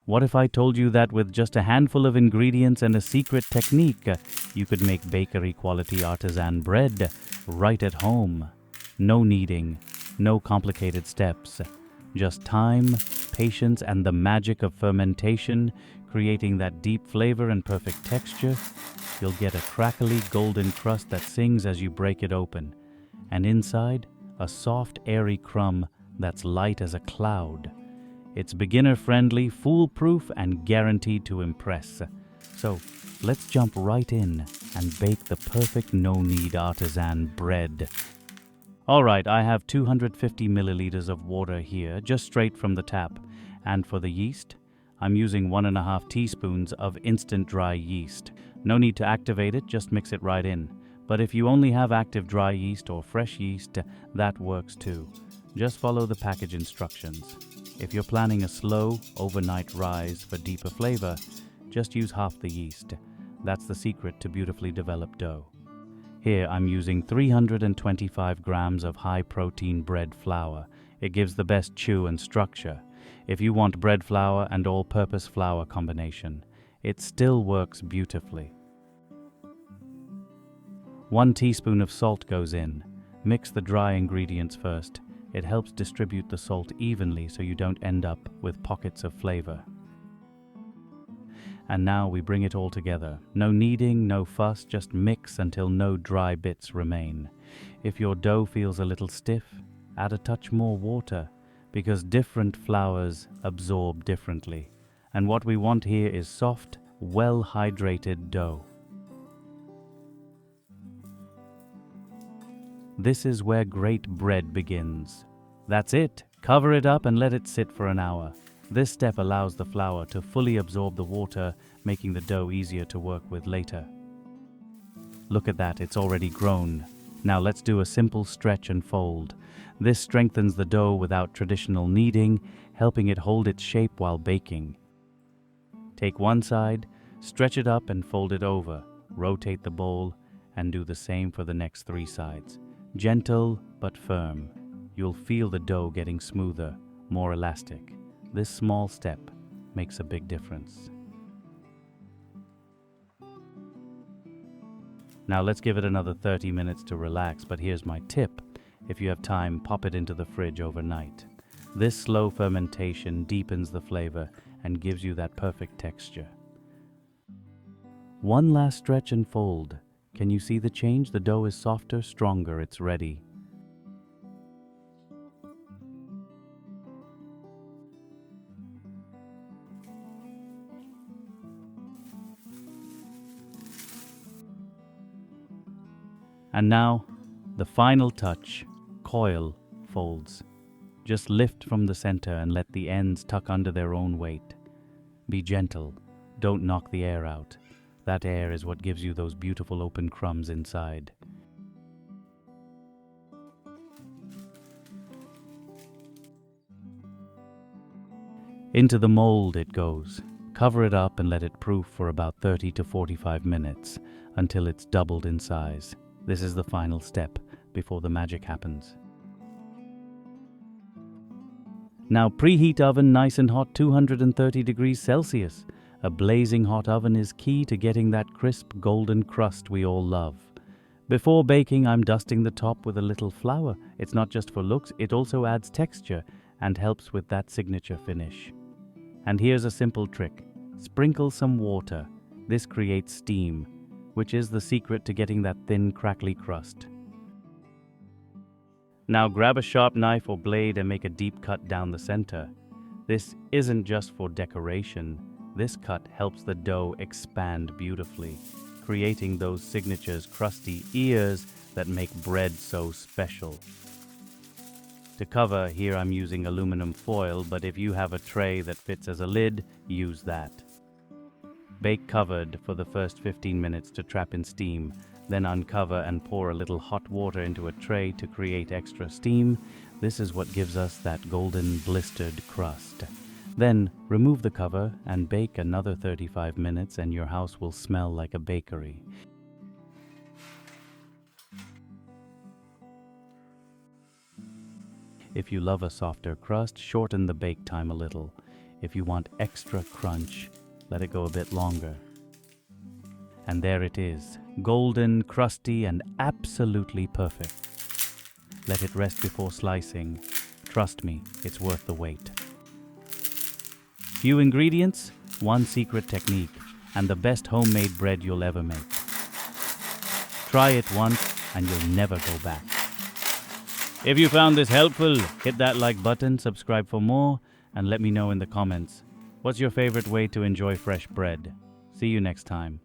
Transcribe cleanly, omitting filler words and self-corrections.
What if I told you that with just a handful of ingredients and a secret technique, you could make bakery quality artisan bread right at home? No kneading, no complicated steps, just time, patience, and the magic of fermentation, creating that deep flavor and perfect texture. You'll get a crackly golden crust that sings as you break it open, and inside, a soft, airy crumb that's light as a cloud. It's beginner-friendly, foolproof, and guaranteed to impress. So, let's jump right in and bake the perfect no-knead artisan bread. Alright, I have 250 milliliters of water here, just straight from the tap. And for the yeast, I'm using 1.5 teaspoons of instant dry yeast. No need to activate it, just mix it right in. But if you only have active dry yeast or fresh yeast, that works too. Just follow the package instructions. If you're planning a slow, overnight rise for deeper flavor, just use half the yeast. That's the secret to beautifully developed dough. Here I'm using 325 grams of high-protein bread flour. It gives the best chew and structure. If you want bread flour and all-purpose flour combination, it still works beautifully. 1 teaspoon of salt goes in. Mix the dry ingredients first. It helps distribute the salt evenly so you don't end up with pockets of flavor. And now we bring it all together. No kneading, no fuss, just mix until no dry bits remain. If your dough feels a little stiff, add a touch more water, because different flours absorb differently. And what we want here is soft, well-hydrated dough. This is where great bread begins. That's it. Cover it up and let it sit for an hour. This step allows the flour to fully absorb the water, making the dough easier to work with later. Look at that, it's already grown. Now let's do a simple stretch and fold. This strengthens the dough without traditional kneading, helping it hold its shape while baking. Take one side, stretch it up and fold it over. Rotate the bowl and do the same for the next 3 sides. Gentle but firm. You'll feel the dough getting smoother, more elastic. This small step makes a big difference. Now let's give it another 30 minutes to relax, but here's my tip. If you have time, pop it into the fridge overnight. This slow fermentation deepens the flavor and gives you that perfect texture. One last stretch and fold. Can you see the change? The dough is softer, stronger, it's ready. And now, the final touch, coil folds. Just lift from the center and let the ends tuck under their own weight. Be gentle, don't knock the air out. That air is what gives you those beautiful open crumbs inside. Into the mold it goes. Cover it up and let it proof for about 30 to 45 minutes until it's doubled in size. This is the final step before the magic happens. Now preheat oven nice and hot, 230 degrees Celsius. A blazing hot oven is key to getting that crisp golden crust we all love. Before baking, I'm dusting the top with a little flour. It's not just for looks, it also adds texture and helps with that signature finish. And here's a simple trick. Sprinkle some water. This creates steam, which is the secret to getting that thin, crackly crust. Now grab a sharp knife or blade and make a deep cut down the center. This isn't just for decoration. This cut helps the dough expand beautifully, creating those signatures crusty ears that make bread so special. To cover, here I'm using aluminum foil, but if you have a tray that fits as a lid, use that. Bake covered for the first 15 minutes to trap in steam, then uncover and pour a little hot water into a tray to create extra steam. This is what gives us that golden blistered crust. Then remove the cover and bake another 35 minutes and your house will smell like a bakery. If you love a softer crust, shorten the bake time a little. If you want extra crunch, let it go a bit longer. And there it is, golden, crusty, and absolutely perfect. Let it rest before slicing. Trust me, it's worth the wait. Few ingredients, one secret technique, and the best homemade bread you'll ever make. Try it once and you'll never go back. If you found this helpful, hit that like button, subscribe for more, and let me know in the comments. What's your favorite way to enjoy fresh bread? See you next time.